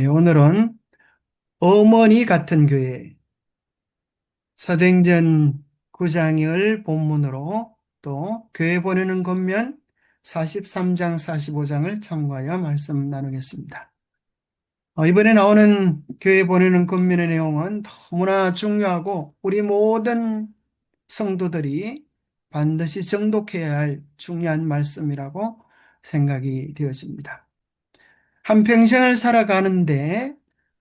네, 오늘은 어머니 같은 교회 사도행전 9장을 본문으로 또 교회 보내는 권면 43장 45장을 참고하여 말씀 나누겠습니다. 이번에 나오는 교회 보내는 권면의 내용은 너무나 중요하고 우리 모든 성도들이 반드시 정독해야 할 중요한 말씀이라고 생각이 되어집니다. 한평생을 살아가는데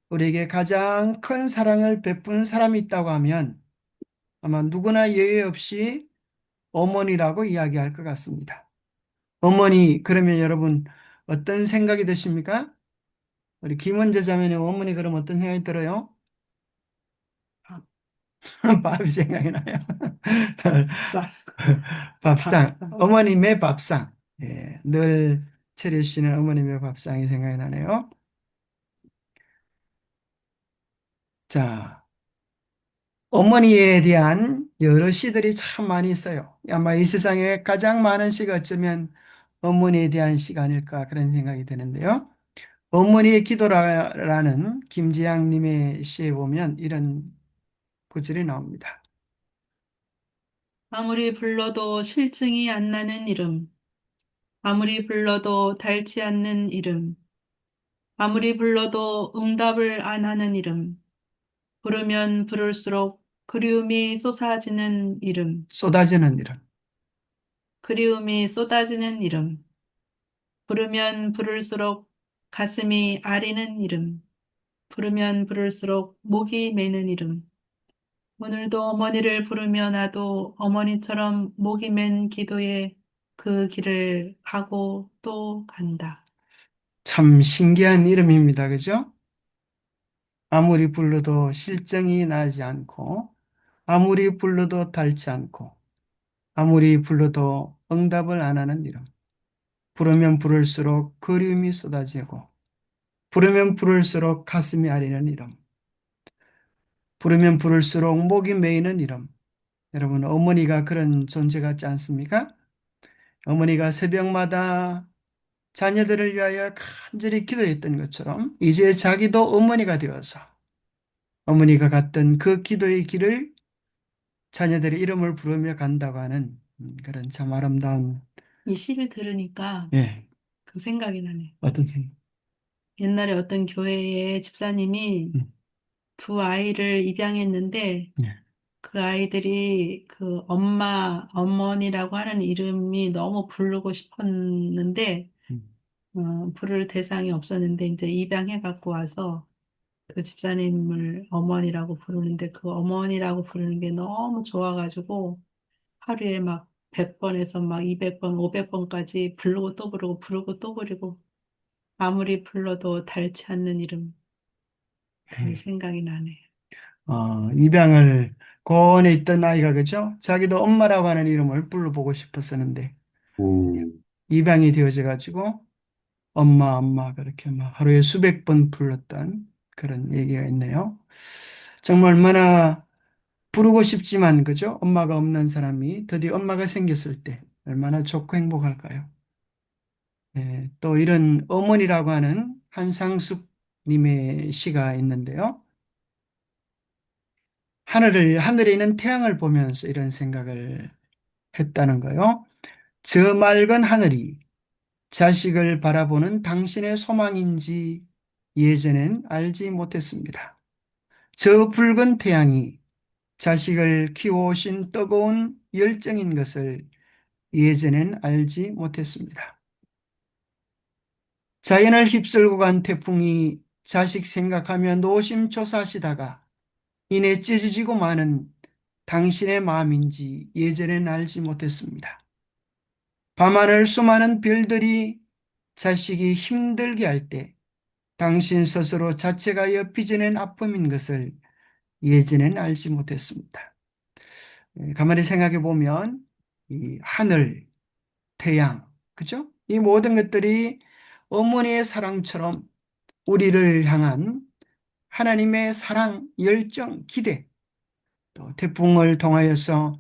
우리에게 가장 큰 사랑을 베푼 사람이 있다고 하면 아마 누구나 예외 없이 어머니라고 이야기할 것 같습니다. 어머니, 그러면 여러분 어떤 생각이 드십니까? 우리 김은재 자매님 어머니 그러면 어떤 생각이 들어요? 밥이 생각이 나요. 밥상, 밥상, 밥상. 어머님의 밥상. 예, 늘 차려주시는 어머님의 밥상이 생각이 나네요. 자, 어머니에 대한 여러 시들이 참 많이 있어요. 아마 이 세상에 가장 많은 시가 어쩌면 어머니에 대한 시가 아닐까 그런 생각이 드는데요. 어머니의 기도라는 김지향님의 시에 보면 이런 구절이 나옵니다. 아무리 불러도 실증이 안 나는 이름. 아무리 불러도 닳지 않는 이름. 아무리 불러도 응답을 안 하는 이름. 부르면 부를수록 그리움이 쏟아지는 이름. 쏟아지는 이름. 그리움이 쏟아지는 이름. 부르면 부를수록 가슴이 아리는 이름. 부르면 부를수록 목이 메는 이름. 오늘도 어머니를 부르며 나도 어머니처럼 목이 맨 기도에 그 길을 가고 또 간다. 참 신기한 이름입니다. 그죠? 아무리 불러도 실정이 나지 않고 아무리 불러도 닳지 않고 아무리 불러도 응답을 안 하는 이름. 부르면 부를수록 그리움이 쏟아지고 부르면 부를수록 가슴이 아리는 이름. 부르면 부를수록 목이 메이는 이름. 여러분, 어머니가 그런 존재 같지 않습니까? 어머니가 새벽마다 자녀들을 위하여 간절히 기도했던 것처럼 이제 자기도 어머니가 되어서 어머니가 갔던 그 기도의 길을 자녀들의 이름을 부르며 간다고 하는 그런 참 아름다운, 이 시를 들으니까 예, 그 생각이 나네. 어떤 생각? 옛날에 어떤 교회에 집사님이 음, 두 아이를 입양했는데 예, 그 아이들이 그 어머니라고 하는 이름이 너무 부르고 싶었는데 음, 부를 대상이 없었는데 이제 입양해 갖고 와서 그 집사님을 어머니라고 부르는데 그 어머니라고 부르는 게 너무 좋아가지고 하루에 막 100번에서 막 200번, 500번까지 부르고 또 부르고 부르고 또 부르고 아무리 불러도 닳지 않는 이름 그 예. 생각이 나네. 입양을 고원에 있던 아이가 그죠? 자기도 엄마라고 하는 이름을 불러보고 싶었었는데 입양이 되어져 가지고 엄마, 엄마, 그렇게 막 하루에 수백 번 불렀던 그런 얘기가 있네요. 정말 얼마나 부르고 싶지만, 그죠? 엄마가 없는 사람이 드디어 엄마가 생겼을 때 얼마나 좋고 행복할까요? 예, 또 이런 어머니라고 하는 한상숙 님의 시가 있는데요. 하늘에 있는 태양을 보면서 이런 생각을 했다는 거요. 저 맑은 하늘이 자식을 바라보는 당신의 소망인지 예전엔 알지 못했습니다. 저 붉은 태양이 자식을 키워오신 뜨거운 열정인 것을 예전엔 알지 못했습니다. 자연을 휩쓸고 간 태풍이 자식 생각하며 노심초사하시다가 이내 찢어지고 마는 당신의 마음인지 예전엔 알지 못했습니다. 밤하늘 수많은 별들이 자식이 힘들게 할 때 당신 스스로 자체가 빚어낸 아픔인 것을 예전엔 알지 못했습니다. 가만히 생각해 보면 이 하늘, 태양, 그죠? 이 모든 것들이 어머니의 사랑처럼 우리를 향한 하나님의 사랑, 열정, 기대, 또 태풍을 통하여서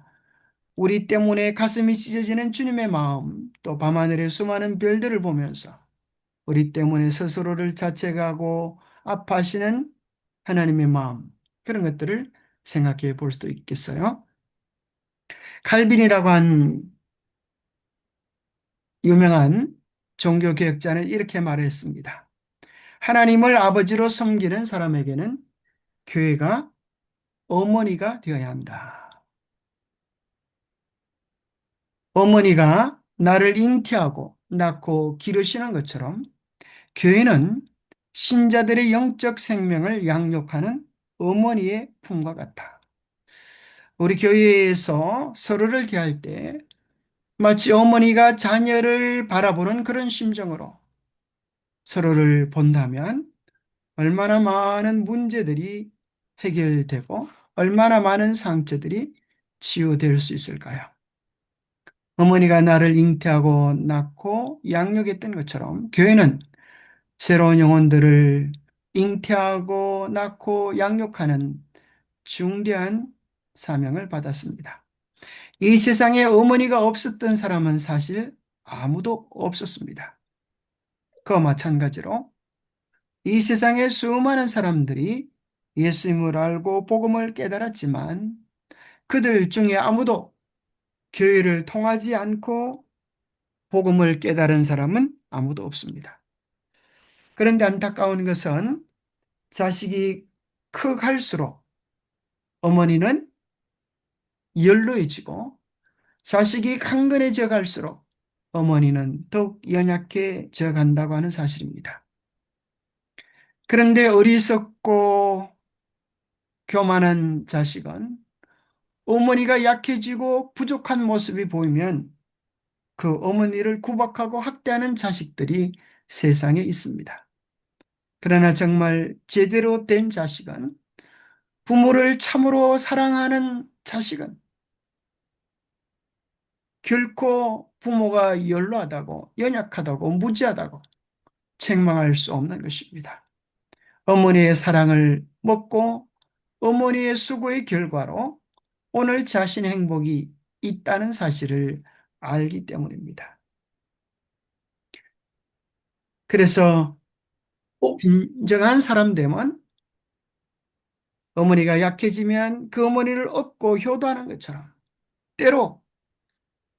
우리 때문에 가슴이 찢어지는 주님의 마음, 또 밤하늘의 수많은 별들을 보면서 우리 때문에 스스로를 자책하고 아파하시는 하나님의 마음, 그런 것들을 생각해 볼 수도 있겠어요. 칼빈이라고 한 유명한 종교개혁자는 이렇게 말했습니다. 하나님을 아버지로 섬기는 사람에게는 교회가 어머니가 되어야 한다. 어머니가 나를 잉태하고 낳고 기르시는 것처럼 교회는 신자들의 영적 생명을 양육하는 어머니의 품과 같다. 우리 교회에서 서로를 대할 때 마치 어머니가 자녀를 바라보는 그런 심정으로 서로를 본다면 얼마나 많은 문제들이 해결되고 얼마나 많은 상처들이 치유될 수 있을까요? 어머니가 나를 잉태하고 낳고 양육했던 것처럼 교회는 새로운 영혼들을 잉태하고 낳고 양육하는 중대한 사명을 받았습니다. 이 세상에 어머니가 없었던 사람은 사실 아무도 없었습니다. 그와 마찬가지로 이 세상에 수많은 사람들이 예수님을 알고 복음을 깨달았지만 그들 중에 아무도 교회를 통하지 않고 복음을 깨달은 사람은 아무도 없습니다. 그런데 안타까운 것은 자식이 커갈수록 어머니는 연로해지고 자식이 강건해져 갈수록 어머니는 더욱 연약해져 간다고 하는 사실입니다. 그런데 어리석고 교만한 자식은 어머니가 약해지고 부족한 모습이 보이면 그 어머니를 구박하고 학대하는 자식들이 세상에 있습니다. 그러나 정말 제대로 된 자식은, 부모를 참으로 사랑하는 자식은 결코 부모가 연로하다고, 연약하다고, 무지하다고 책망할 수 없는 것입니다. 어머니의 사랑을 먹고 어머니의 수고의 결과로 오늘 자신의 행복이 있다는 사실을 알기 때문입니다. 그래서 진정한 사람 되면 어머니가 약해지면 그 어머니를 업고 효도하는 것처럼, 때로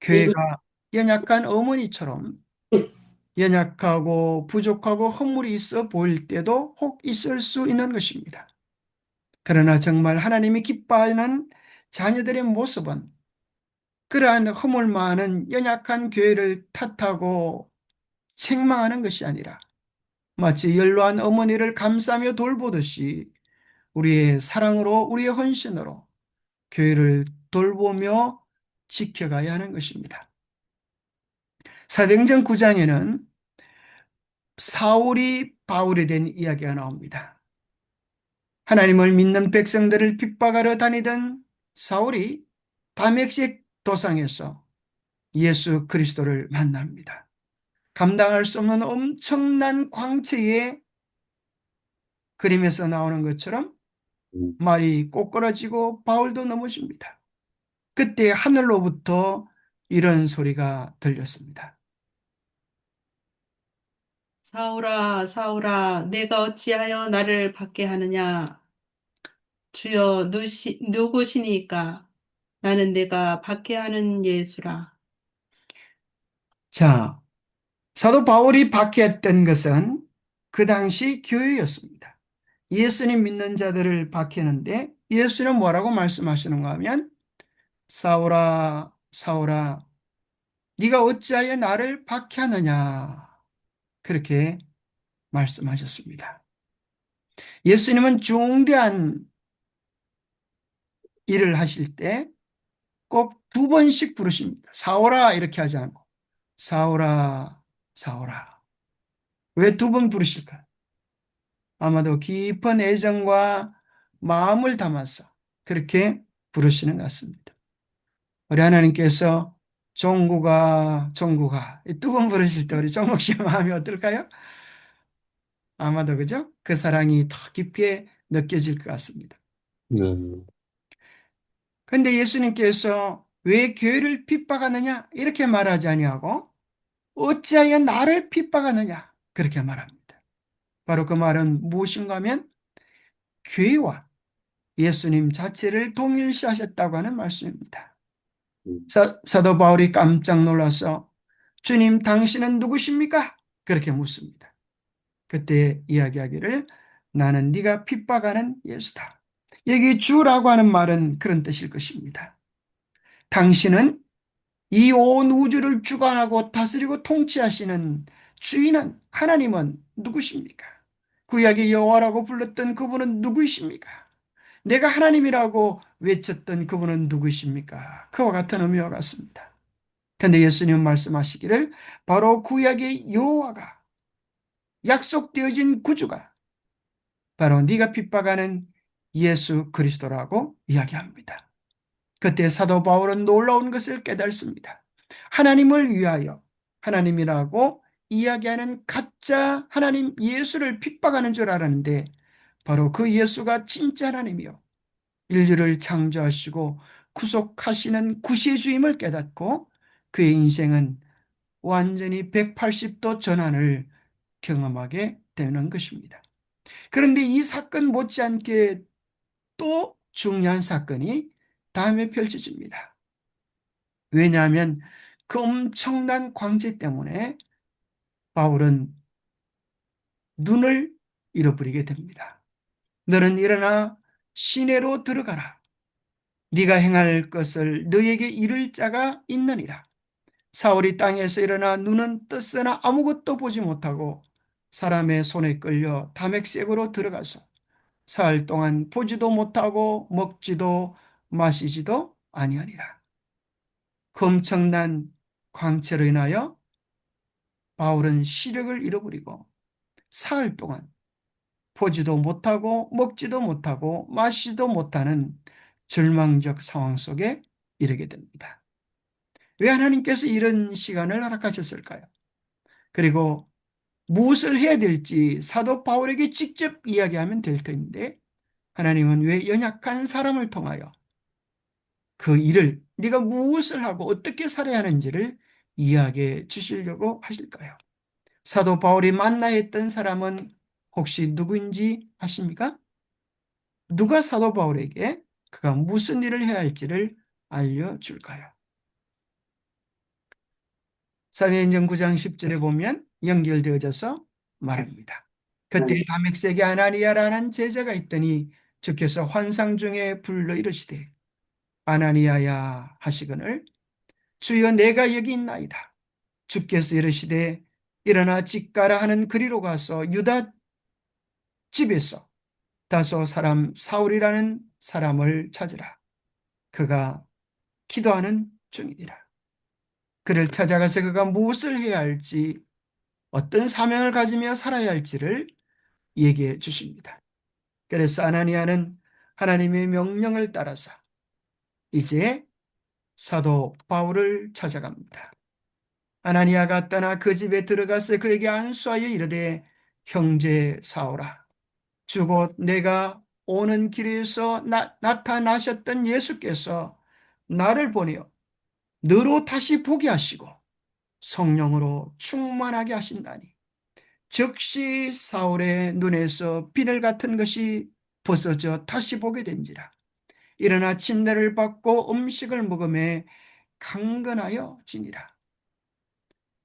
교회가 연약한 어머니처럼 연약하고 부족하고 허물이 있어 보일 때도 혹 있을 수 있는 것입니다. 그러나 정말 하나님이 기뻐하는 자녀들의 모습은 그러한 허물 많은 연약한 교회를 탓하고 책망하는 것이 아니라 마치 연로한 어머니를 감싸며 돌보듯이 우리의 사랑으로, 우리의 헌신으로 교회를 돌보며 지켜가야 하는 것입니다. 사도행전 9장에는 사울이 바울이 된 이야기가 나옵니다. 하나님을 믿는 백성들을 핍박하러 다니던 사울이 다메섹 도상에서 예수 그리스도를 만납니다. 감당할 수 없는 엄청난 광채의, 그림에서 나오는 것처럼 말이 꼬꾸라지고 바울도 넘어집니다. 그때 하늘로부터 이런 소리가 들렸습니다. 사울아, 사울아, 내가 어찌하여 나를 받게 하느냐? 주여, 누구시니까? 나는 내가 받게 하는 예수라. 자, 사도 바울이 박해했던 것은 그 당시 교회였습니다. 예수님 믿는 자들을 박해하는데 예수는 뭐라고 말씀하시는가 하면, 사울아, 사울아, 네가 어찌하여 나를 박해하느냐, 그렇게 말씀하셨습니다. 예수님은 중대한 일을 하실 때 꼭 두 번씩 부르십니다. 사울아, 이렇게 하지 않고 사울아, 사울아. 왜 두 번 부르실까? 아마도 깊은 애정과 마음을 담아서 그렇게 부르시는 것 같습니다. 우리 하나님께서 종구가, 종구가 두 번 부르실 때 우리 종목 씨의 마음이 어떨까요? 아마도 그죠? 그 사랑이 더 깊이 느껴질 것 같습니다. 네. 그런데 예수님께서 왜 교회를 핍박하느냐 이렇게 말하지 아니하고 어찌하여 나를 핍박하느냐 그렇게 말합니다. 바로 그 말은 무엇인가 하면 교회와 예수님 자체를 동일시하셨다고 하는 말씀입니다. 사도 바울이 깜짝 놀라서 주님 당신은 누구십니까? 그렇게 묻습니다. 그때 이야기하기를 나는 네가 핍박하는 예수다. 여기 주라고 하는 말은 그런 뜻일 것입니다. 당신은 이 온 우주를 주관하고 다스리고 통치하시는 주인은 하나님은 누구십니까? 구약의 여호와라고 불렀던 그분은 누구이십니까? 내가 하나님이라고 외쳤던 그분은 누구이십니까? 그와 같은 의미와 같습니다. 근데 예수님 말씀하시기를 바로 구약의 여호와가 약속되어진 구주가 바로 네가 핍박하는 예수 그리스도라고 이야기합니다. 그때 사도 바울은 놀라운 것을 깨닫습니다. 하나님을 위하여 하나님이라고 이야기하는 가짜 하나님 예수를 핍박하는 줄 알았는데 바로 그 예수가 진짜 하나님이요 인류를 창조하시고 구속하시는 구세주임을 깨닫고 그의 인생은 완전히 180도 전환을 경험하게 되는 것입니다. 그런데 이 사건 못지않게 또 중요한 사건이 다음에 펼쳐집니다. 왜냐하면 그 엄청난 광채 때문에 바울은 눈을 잃어버리게 됩니다. 너는 일어나 시내로 들어가라. 네가 행할 것을 너에게 이를 자가 있느니라. 사울이 땅에서 일어나 눈은 떴으나 아무것도 보지 못하고 사람의 손에 끌려 다맥색으로 들어가서 사흘 동안 보지도 못하고 먹지도 마시지도 아니하니라. 그 엄청난 광채로 인하여 바울은 시력을 잃어버리고 사흘 동안 보지도 못하고 먹지도 못하고 마시지도 못하는 절망적 상황 속에 이르게 됩니다. 왜 하나님께서 이런 시간을 허락하셨을까요? 그리고 무엇을 해야 될지 사도 바울에게 직접 이야기하면 될 텐데 하나님은 왜 연약한 사람을 통하여 그 일을 네가 무엇을 하고 어떻게 살아야 하는지를 이야기해 주시려고 하실까요? 사도 바울이 만나야 했던 사람은 혹시 누구인지 아십니까? 누가 사도 바울에게 그가 무슨 일을 해야 할지를 알려줄까요? 사도행전 9장 10절에 보면 연결되어져서 말합니다. 그때 다맥색의 아나니아라는 제자가 있더니 주께서 환상 중에 불러 이르시되 아나니아야 하시거늘 주여 내가 여기 있나이다. 주께서 이르시되 일어나 집가라 하는 그리로 가서 유다 집에서 다소 사람 사울이라는 사람을 찾으라. 그가 기도하는 중이니라. 그를 찾아가서 그가 무엇을 해야 할지 어떤 사명을 가지며 살아야 할지를 얘기해 주십니다. 그래서 아나니아는 하나님의 명령을 따라서 이제 사도 바울을 찾아갑니다. 아나니아가 떠나 그 집에 들어가서 그에게 안수하여 이르되 형제 사오라 주곧 내가 오는 길에서 나타나셨던 예수께서 나를 보내어 너로 다시 보게 하시고 성령으로 충만하게 하신다니 즉시 사울의 눈에서 비늘 같은 것이 벗어져 다시 보게 된지라 일어나 침례를 받고 음식을 먹음에 강건하여 지니라.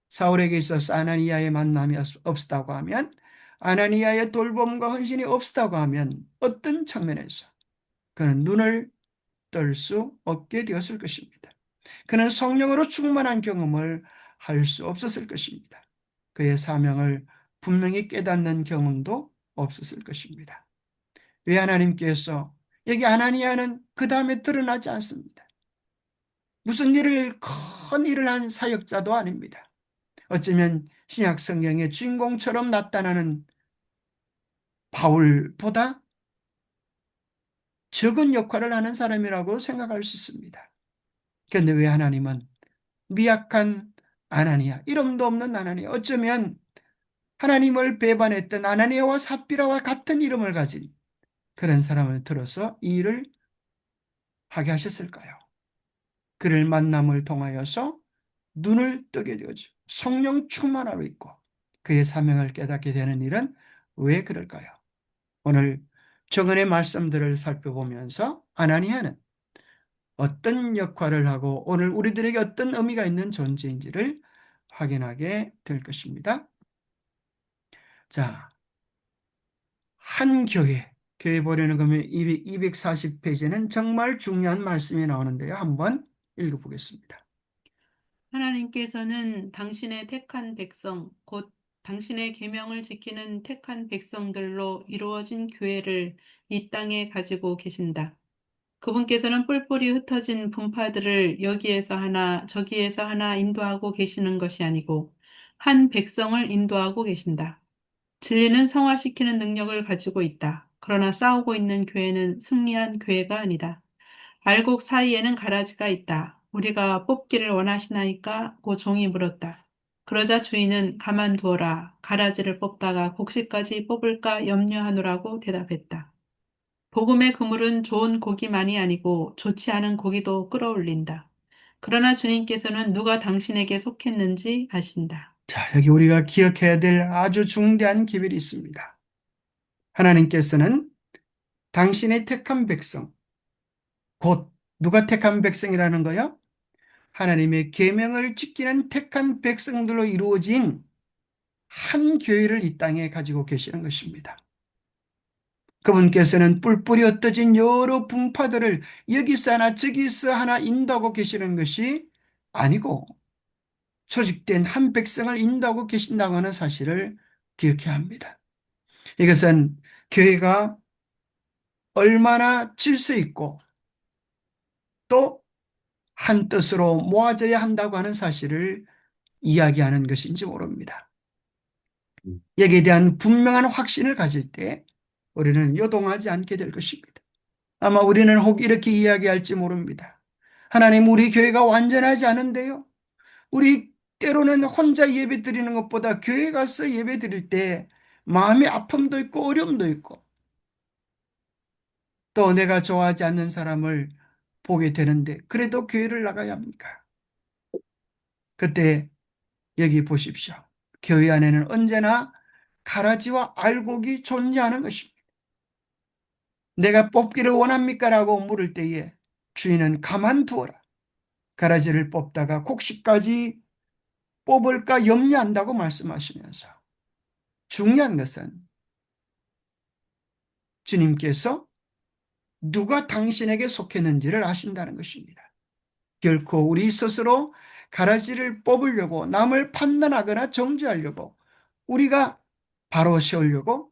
사울에게 있어서 아나니아의 만남이 없었다고 하면 아나니아의 돌봄과 헌신이 없었다고 하면 어떤 측면에서 그는 눈을 뜰 수 없게 되었을 것입니다. 그는 성령으로 충만한 경험을 할 수 없었을 것입니다. 그의 사명을 분명히 깨닫는 경험도 없었을 것입니다. 왜 하나님께서 여기 아나니아는 그 다음에 드러나지 않습니다. 무슨 큰 일을 한 사역자도 아닙니다. 어쩌면 신약 성경의 주인공처럼 나타나는 바울보다 적은 역할을 하는 사람이라고 생각할 수 있습니다. 그런데 왜 하나님은 미약한 아나니아, 이름도 없는 아나니아, 어쩌면 하나님을 배반했던 아나니아와 삽비라와 같은 이름을 가진 그런 사람을 들어서 이 일을 하게 하셨을까요? 그를 만남을 통하여서 눈을 뜨게 되어죠. 성령 충만하로 있고 그의 사명을 깨닫게 되는 일은 왜 그럴까요? 오늘 정언의 말씀들을 살펴보면서 아나니아는 어떤 역할을 하고 오늘 우리들에게 어떤 의미가 있는 존재인지를 확인하게 될 것입니다. 자, 한 교회 보려는 그러면 240페이지는 정말 중요한 말씀이 나오는데요. 한번 읽어보겠습니다. 하나님께서는 당신의 택한 백성, 곧 당신의 계명을 지키는 택한 백성들로 이루어진 교회를 이 땅에 가지고 계신다. 그분께서는 뿔뿔이 흩어진 분파들을 여기에서 하나, 저기에서 하나 인도하고 계시는 것이 아니고 한 백성을 인도하고 계신다. 진리는 성화시키는 능력을 가지고 있다. 그러나 싸우고 있는 교회는 승리한 교회가 아니다. 알곡 사이에는 가라지가 있다. 우리가 뽑기를 원하시나이까? 고 종이 물었다. 그러자 주인은 가만두어라. 가라지를 뽑다가 곡식까지 뽑을까 염려하노라고 대답했다. 복음의 그물은 좋은 고기만이 아니고 좋지 않은 고기도 끌어올린다. 그러나 주님께서는 누가 당신에게 속했는지 아신다. 자, 여기 우리가 기억해야 될 아주 중대한 기별이 있습니다. 하나님께서는 당신의 택한 백성, 곧 누가 택한 백성이라는 거요? 하나님의 계명을 지키는 택한 백성들로 이루어진 한 교회를 이 땅에 가지고 계시는 것입니다. 그분께서는 뿔뿔이 흩어진 여러 분파들을 여기서 하나 저기서 하나 인도하고 계시는 것이 아니고 조직된 한 백성을 인도하고 계신다고 하는 사실을 기억해야 합니다. 이것은 교회가 얼마나 질서 있고 또 한 뜻으로 모아져야 한다고 하는 사실을 이야기하는 것인지 모릅니다. 여기에 대한 분명한 확신을 가질 때 우리는 요동하지 않게 될 것입니다. 아마 우리는 혹 이렇게 이야기할지 모릅니다. 하나님, 우리 교회가 완전하지 않은데요. 우리 때로는 혼자 예배 드리는 것보다 교회 가서 예배 드릴 때 마음의 아픔도 있고 어려움도 있고 또 내가 좋아하지 않는 사람을 보게 되는데 그래도 교회를 나가야 합니까? 그때 여기 보십시오. 교회 안에는 언제나 가라지와 알곡이 존재하는 것입니다. 내가 뽑기를 원합니까? 라고 물을 때에 주인은 가만두어라. 가라지를 뽑다가 곡식까지 뽑을까 염려한다고 말씀하시면서 중요한 것은 주님께서 누가 당신에게 속했는지를 아신다는 것입니다. 결코 우리 스스로 가라지를 뽑으려고 남을 판단하거나 정죄하려고 우리가 바로 세우려고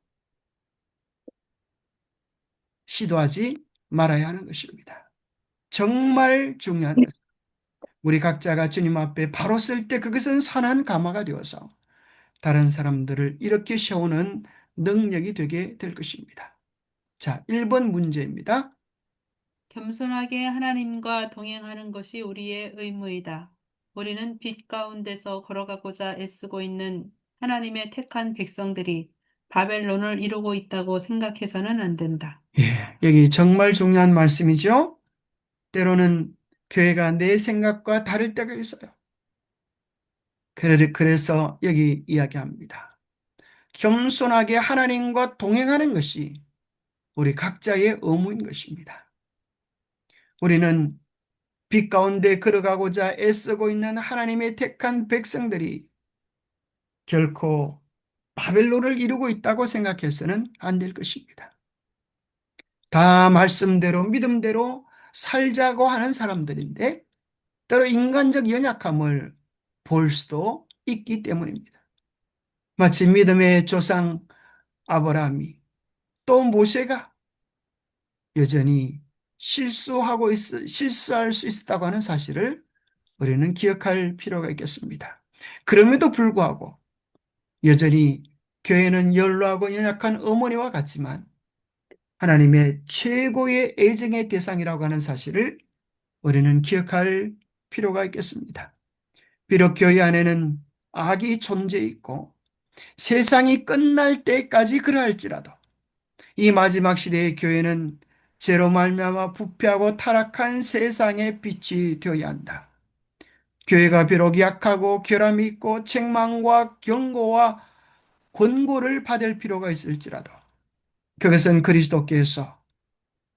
시도하지 말아야 하는 것입니다. 정말 중요한 것. 우리 각자가 주님 앞에 바로 설 때 그것은 선한 가마가 되어서 다른 사람들을 이렇게 세우는 능력이 되게 될 것입니다. 자, 1번 문제입니다. 겸손하게 하나님과 동행하는 것이 우리의 의무이다. 우리는 빛 가운데서 걸어가고자 애쓰고 있는 하나님의 택한 백성들이 바벨론을 이루고 있다고 생각해서는 안 된다. 예, 여기 정말 중요한 말씀이죠. 때로는 교회가 내 생각과 다를 때가 있어요. 그래서 여기 이야기합니다. 겸손하게 하나님과 동행하는 것이 우리 각자의 의무인 것입니다. 우리는 빛 가운데 걸어가고자 애쓰고 있는 하나님의 택한 백성들이 결코 바벨론을 이루고 있다고 생각해서는 안 될 것입니다. 다 말씀대로 믿음대로 살자고 하는 사람들인데 때로 인간적 연약함을 볼 수도 있기 때문입니다. 마치 믿음의 조상 아브라함이 또 모세가 여전히 실수할 수 있었다고 하는 사실을 우리는 기억할 필요가 있겠습니다. 그럼에도 불구하고 여전히 교회는 연로하고 연약한 어머니와 같지만 하나님의 최고의 애정의 대상이라고 하는 사실을 우리는 기억할 필요가 있겠습니다. 비록 교회 안에는 악이 존재해 있고 세상이 끝날 때까지 그러할지라도 이 마지막 시대의 교회는 죄로 말미암아 부패하고 타락한 세상의 빛이 되어야 한다. 교회가 비록 약하고 결함이 있고 책망과 경고와 권고를 받을 필요가 있을지라도 그것은 그리스도께서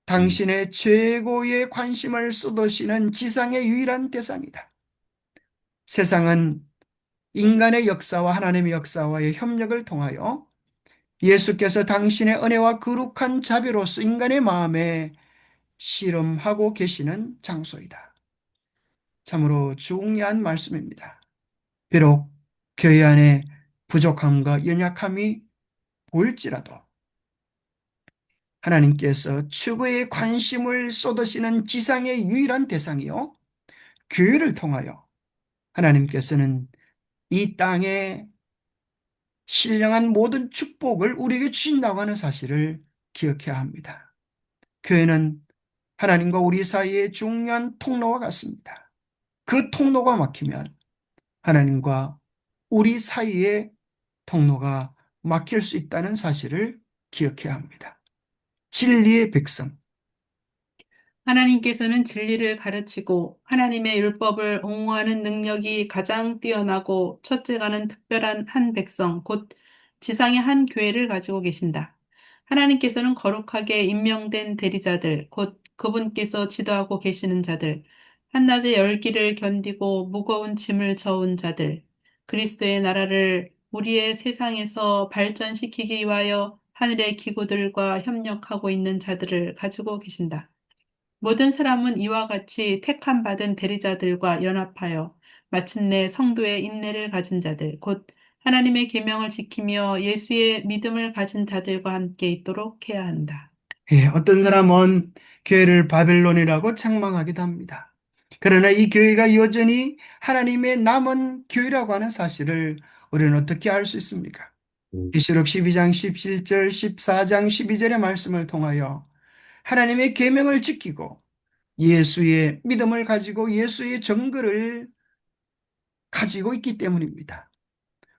당신의 최고의 관심을 쏟으시는 지상의 유일한 대상이다. 세상은 인간의 역사와 하나님의 역사와의 협력을 통하여 예수께서 당신의 은혜와 거룩한 자비로서 인간의 마음에 실험하고 계시는 장소이다. 참으로 중요한 말씀입니다. 비록 교회 안에 부족함과 연약함이 보일지라도 하나님께서 최고의 관심을 쏟으시는 지상의 유일한 대상이요, 교회를 통하여 하나님께서는 이 땅에 신령한 모든 축복을 우리에게 주신다고 하는 사실을 기억해야 합니다. 교회는 하나님과 우리 사이의 중요한 통로와 같습니다. 그 통로가 막히면 하나님과 우리 사이의 통로가 막힐 수 있다는 사실을 기억해야 합니다. 진리의 백성, 하나님께서는 진리를 가르치고 하나님의 율법을 옹호하는 능력이 가장 뛰어나고 첫째가는 특별한 한 백성, 곧 지상의 한 교회를 가지고 계신다. 하나님께서는 거룩하게 임명된 대리자들, 곧 그분께서 지도하고 계시는 자들, 한낮의 열기를 견디고 무거운 짐을 져온 자들, 그리스도의 나라를 우리의 세상에서 발전시키기 위하여 하늘의 기구들과 협력하고 있는 자들을 가지고 계신다. 모든 사람은 이와 같이 택함 받은 대리자들과 연합하여 마침내 성도의 인내를 가진 자들, 곧 하나님의 계명을 지키며 예수의 믿음을 가진 자들과 함께 있도록 해야 한다. 어떤 사람은 교회를 바벨론이라고 책망하기도 합니다. 그러나 이 교회가 여전히 하나님의 남은 교회라고 하는 사실을 우리는 어떻게 알 수 있습니까? 계시록 12장 17절, 14장 12절의 말씀을 통하여 하나님의 계명을 지키고 예수의 믿음을 가지고 예수의 정글을 가지고 있기 때문입니다.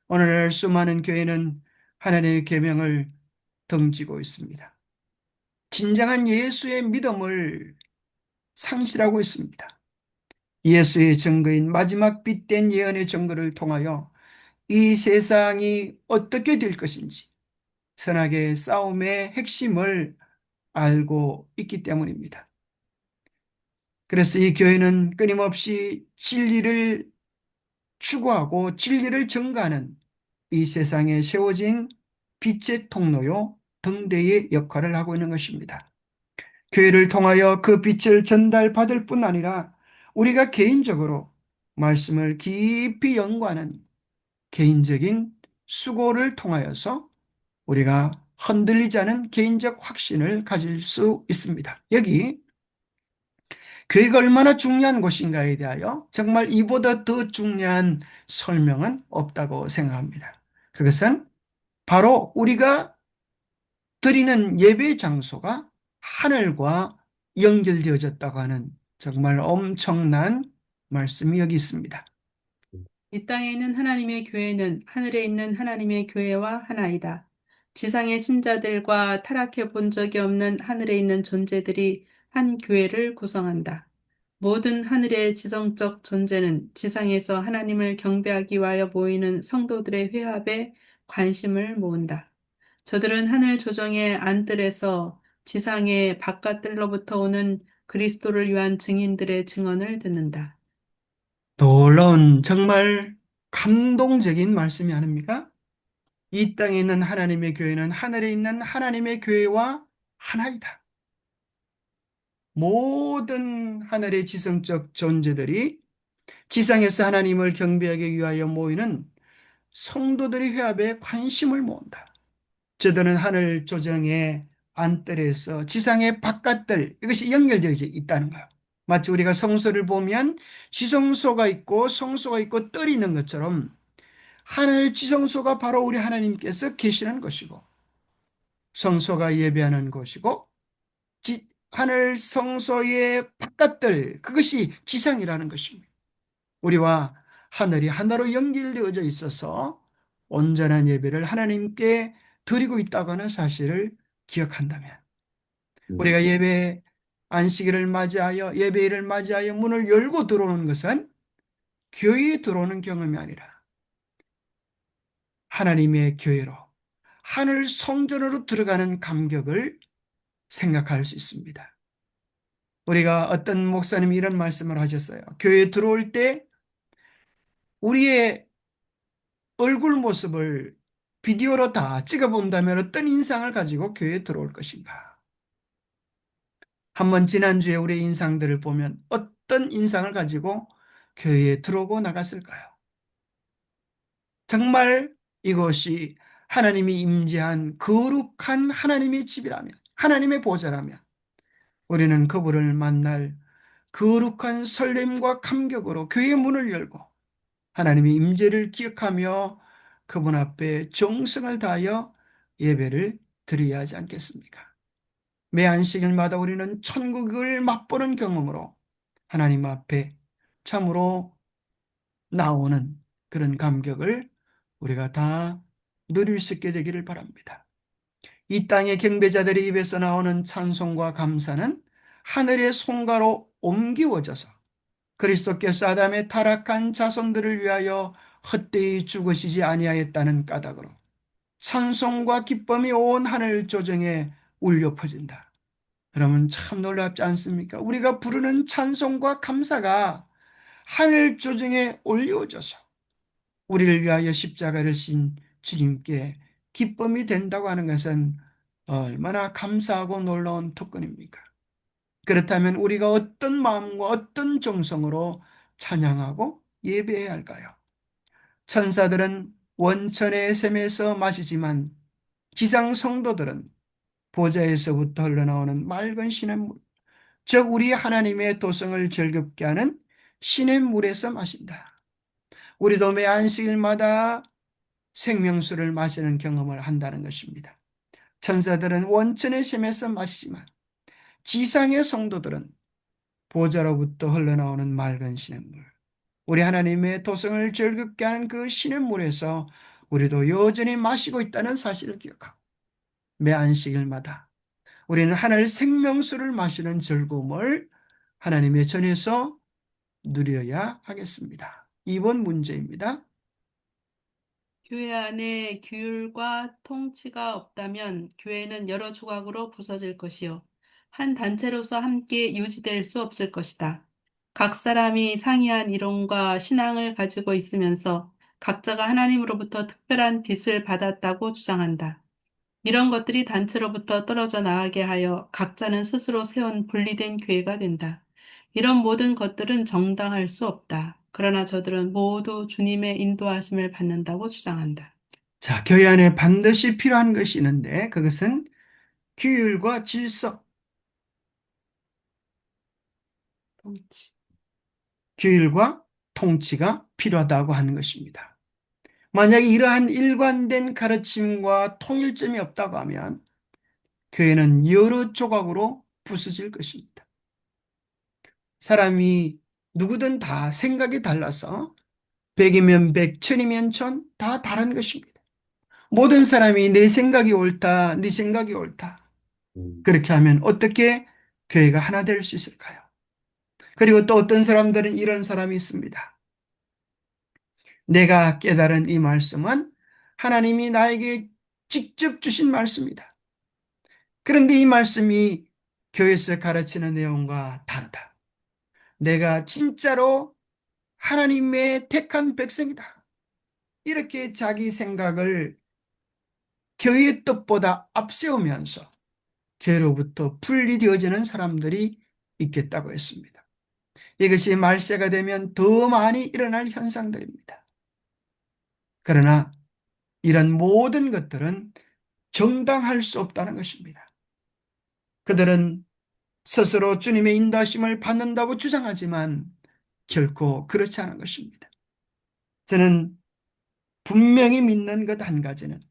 오늘날 수많은 교회는 하나님의 계명을 등지고 있습니다. 진정한 예수의 믿음을 상실하고 있습니다. 예수의 증거인 마지막 빛된 예언의 증거를 통하여 이 세상이 어떻게 될 것인지 선악의 싸움의 핵심을 알고 있기 때문입니다. 그래서 이 교회는 끊임없이 진리를 추구하고 진리를 증거하는 이 세상에 세워진 빛의 통로요, 등대의 역할을 하고 있는 것입니다. 교회를 통하여 그 빛을 전달받을 뿐 아니라 우리가 개인적으로 말씀을 깊이 연구하는 개인적인 수고를 통하여서 우리가 흔들리지 않은 개인적 확신을 가질 수 있습니다. 여기 교회가 얼마나 중요한 곳인가에 대하여 정말 이보다 더 중요한 설명은 없다고 생각합니다. 그것은 바로 우리가 드리는 예배 장소가 하늘과 연결되어졌다고 하는 정말 엄청난 말씀이 여기 있습니다. 이 땅에 있는 하나님의 교회는 하늘에 있는 하나님의 교회와 하나이다. 지상의 신자들과 타락해 본 적이 없는 하늘에 있는 존재들이 한 교회를 구성한다. 모든 하늘의 지성적 존재는 지상에서 하나님을 경배하기 위하여 모이는 성도들의 회합에 관심을 모은다. 저들은 하늘 조정의 안뜰에서 지상의 바깥뜰로부터 오는 그리스도를 위한 증인들의 증언을 듣는다. 놀라운 정말 감동적인 말씀이 아닙니까? 이 땅에 있는 하나님의 교회는 하늘에 있는 하나님의 교회와 하나이다. 모든 하늘의 지성적 존재들이 지상에서 하나님을 경배하기 위하여 모이는 성도들의 회합에 관심을 모은다. 저들은 하늘 조정의 안뜰에서 지상의 바깥들, 이것이 연결되어 있다는 거예요. 마치 우리가 성소를 보면 지성소가 있고 성소가 있고 뜰이 있는 것처럼 하늘 지성소가 바로 우리 하나님께서 계시는 것이고 성소가 예배하는 곳이고 하늘 성소의 바깥들, 그것이 지상이라는 것입니다. 우리와 하늘이 하나로 연결되어져 있어서 온전한 예배를 하나님께 드리고 있다고 하는 사실을 기억한다면 우리가 예배 안식일을 맞이하여 예배일을 맞이하여 문을 열고 들어오는 것은 교회에 들어오는 경험이 아니라 하나님의 교회로 하늘 성전으로 들어가는 감격을 생각할 수 있습니다. 우리가 어떤 목사님이 이런 말씀을 하셨어요. 교회에 들어올 때 우리의 얼굴 모습을 비디오로 다 찍어본다면 어떤 인상을 가지고 교회에 들어올 것인가? 한번 지난주에 우리의 인상들을 보면 어떤 인상을 가지고 교회에 들어오고 나갔을까요? 정말 이것이 하나님이 임재한 거룩한 하나님의 집이라면, 하나님의 보좌라면 우리는 그분을 만날 거룩한 설렘과 감격으로 교회의 문을 열고 하나님의 임재를 기억하며 그분 앞에 정성을 다하여 예배를 드려야 하지 않겠습니까? 매 안식일마다 우리는 천국을 맛보는 경험으로 하나님 앞에 참으로 나오는 그런 감격을 우리가 다 누릴 수 있게 되기를 바랍니다. 이 땅의 경배자들의 입에서 나오는 찬송과 감사는 하늘의 송가로 옮기워져서 그리스도께서 아담의 타락한 자손들을 위하여 헛되이 죽으시지 아니하였다는 까닭으로 찬송과 기쁨이 온 하늘 조정에 울려 퍼진다. 그러면 참 놀랍지 않습니까? 우리가 부르는 찬송과 감사가 하늘 조정에 올려져서 우리를 위하여 십자가를 신 주님께 기쁨이 된다고 하는 것은 얼마나 감사하고 놀라운 특권입니까? 그렇다면 우리가 어떤 마음과 어떤 정성으로 찬양하고 예배해야 할까요? 천사들은 원천의 샘에서 마시지만 지상 성도들은 보좌에서부터 흘러나오는 맑은 시냇물, 즉 우리 하나님의 도성을 즐겁게 하는 시냇물에서 마신다. 우리도 매 안식일마다 생명수를 마시는 경험을 한다는 것입니다. 천사들은 원천의 샘에서 마시지만 지상의 성도들은 보좌로부터 흘러나오는 맑은 시냇물, 우리 하나님의 도성을 즐겁게 하는 그 시냇물에서 우리도 여전히 마시고 있다는 사실을 기억하고 매 안식일마다 우리는 하늘 생명수를 마시는 즐거움을 하나님의 전에서 누려야 하겠습니다. 2번 문제입니다. 교회 안에 규율과 통치가 없다면 교회는 여러 조각으로 부서질 것이요. 한 단체로서 함께 유지될 수 없을 것이다. 각 사람이 상이한 이론과 신앙을 가지고 있으면서 각자가 하나님으로부터 특별한 빚을 받았다고 주장한다. 이런 것들이 단체로부터 떨어져 나가게 하여 각자는 스스로 세운 분리된 교회가 된다. 이런 모든 것들은 정당할 수 없다. 그러나 저들은 모두 주님의 인도하심을 받는다고 주장한다. 자, 교회 안에 반드시 필요한 것이 있는데 그것은 규율과 질서, 통치. 규율과 통치가 필요하다고 하는 것입니다. 만약에 이러한 일관된 가르침과 통일점이 없다고 하면 교회는 여러 조각으로 부서질 것입니다. 사람이 누구든 다 생각이 달라서 백이면 백, 천이면 천, 다 다른 것입니다. 모든 사람이 내 생각이 옳다, 네 생각이 옳다. 그렇게 하면 어떻게 교회가 하나 될 수 있을까요? 그리고 또 어떤 사람들은 이런 사람이 있습니다. 내가 깨달은 이 말씀은 하나님이 나에게 직접 주신 말씀이다. 그런데 이 말씀이 교회에서 가르치는 내용과 다르다. 내가 진짜로 하나님의 택한 백성이다. 이렇게 자기 생각을 교회의 뜻보다 앞세우면서 교회로부터 분리되어지는 사람들이 있겠다고 했습니다. 이것이 말세가 되면 더 많이 일어날 현상들입니다. 그러나 이런 모든 것들은 정당할 수 없다는 것입니다. 그들은 스스로 주님의 인도하심을 받는다고 주장하지만 결코 그렇지 않은 것입니다. 저는 분명히 믿는 것 한 가지는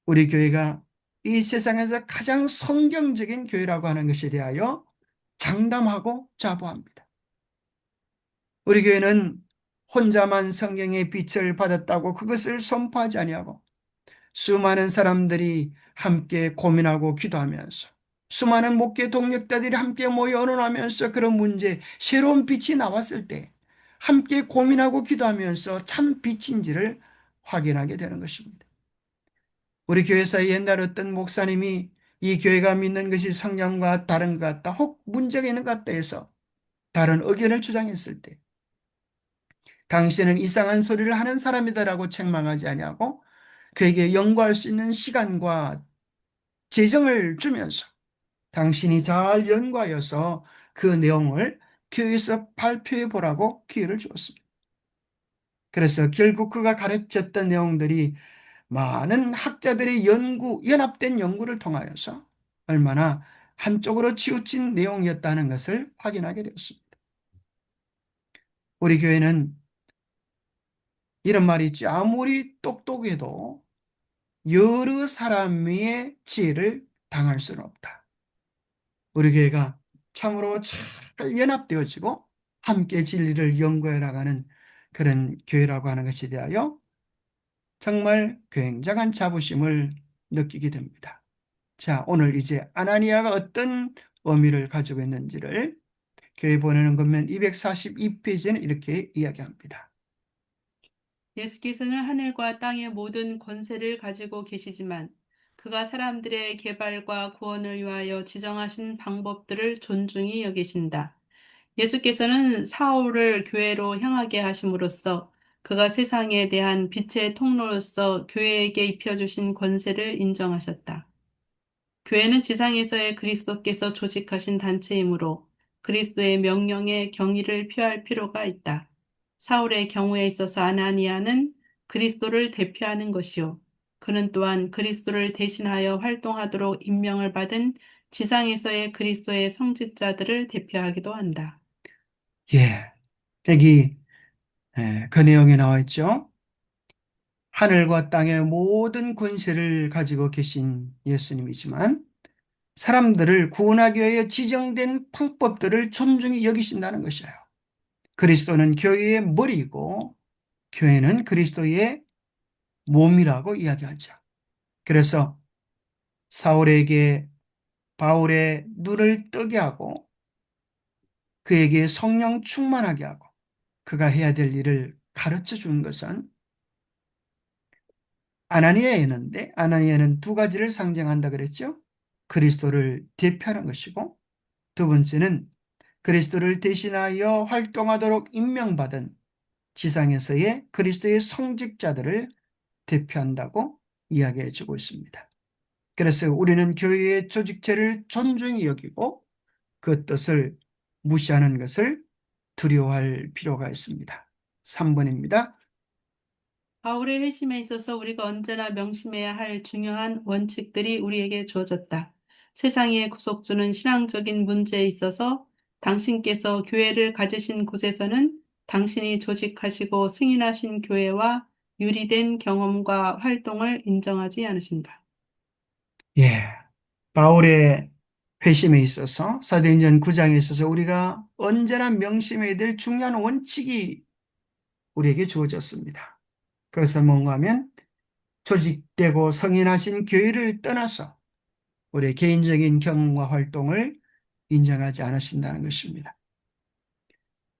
우리 교회가 이 세상에서 가장 성경적인 교회라고 하는 것에 대하여 장담하고 자부합니다. 우리 교회는 혼자만 성경의 빛을 받았다고 그것을 선포하지 아니하고 수많은 사람들이 함께 고민하고 기도하면서 수많은 목회 동력자들이 함께 모여 의논하면서 그런 문제, 새로운 빛이 나왔을 때 함께 고민하고 기도하면서 참 빛인지를 확인하게 되는 것입니다. 우리 교회에서 옛날 어떤 목사님이 이 교회가 믿는 것이 성경과 다른 것 같다, 혹 문제가 있는 것 같다 해서 다른 의견을 주장했을 때 당신은 이상한 소리를 하는 사람이다라고 책망하지 아니하고 그에게 연구할 수 있는 시간과 재정을 주면서 당신이 잘 연구하여서 그 내용을 교회에서 발표해 보라고 기회를 주었습니다. 그래서 결국 그가 가르쳤던 내용들이 많은 학자들의 연합된 연구를 통하여서 얼마나 한쪽으로 치우친 내용이었다는 것을 확인하게 되었습니다. 우리 교회는 이런 말이 있지, 아무리 똑똑해도 여러 사람의 지혜를 당할 수는 없다. 우리 교회가 참으로 잘 연합되어지고 함께 진리를 연구해 나가는 그런 교회라고 하는 것에 대하여 정말 굉장한 자부심을 느끼게 됩니다. 자, 오늘 이제 아나니아가 어떤 의미를 가지고 있는지를 교회 보내는 것면 242페이지는 이렇게 이야기합니다. 예수께서는 하늘과 땅의 모든 권세를 가지고 계시지만 그가 사람들의 개발과 구원을 위하여 지정하신 방법들을 존중히 여기신다. 예수께서는 사울을 교회로 향하게 하심으로써 그가 세상에 대한 빛의 통로로서 교회에게 입혀주신 권세를 인정하셨다. 교회는 지상에서의 그리스도께서 조직하신 단체이므로 그리스도의 명령에 경의를 표할 필요가 있다. 사울의 경우에 있어서 아나니아는 그리스도를 대표하는 것이요. 그는 또한 그리스도를 대신하여 활동하도록 임명을 받은 지상에서의 그리스도의 성직자들을 대표하기도 한다. 예, 여기 그 내용에 나와 있죠. 하늘과 땅의 모든 권세를 가지고 계신 예수님이지만 사람들을 구원하기 위해 지정된 방법들을 존중히 여기신다는 것이에요. 그리스도는 교회의 머리이고 교회는 그리스도의 몸이라고 이야기하죠. 그래서 사울에게 바울의 눈을 뜨게 하고 그에게 성령 충만하게 하고 그가 해야 될 일을 가르쳐 준 것은 아나니아였는데 아나니아는 두 가지를 상징한다 그랬죠. 그리스도를 대표하는 것이고 두 번째는 그리스도를 대신하여 활동하도록 임명받은 지상에서의 그리스도의 성직자들을 대표한다고 이야기해 주고 있습니다. 그래서 우리는 교회의 조직체를 존중히 여기고 그 뜻을 무시하는 것을 두려워할 필요가 있습니다. 3번입니다. 바울의 회심에 있어서 우리가 언제나 명심해야 할 중요한 원칙들이 우리에게 주어졌다. 세상의 구속주는 신앙적인 문제에 있어서 당신께서 교회를 가지신 곳에서는 당신이 조직하시고 승인하신 교회와 유리된 경험과 활동을 인정하지 않으신다. 예, 바울의 회심에 있어서 사도행전 9장에 있어서 우리가 언제나 명심해야 될 중요한 원칙이 우리에게 주어졌습니다. 그것은 뭔가 하면 조직되고 성인하신 교회를 떠나서 우리의 개인적인 경험과 활동을 인정하지 않으신다는 것입니다.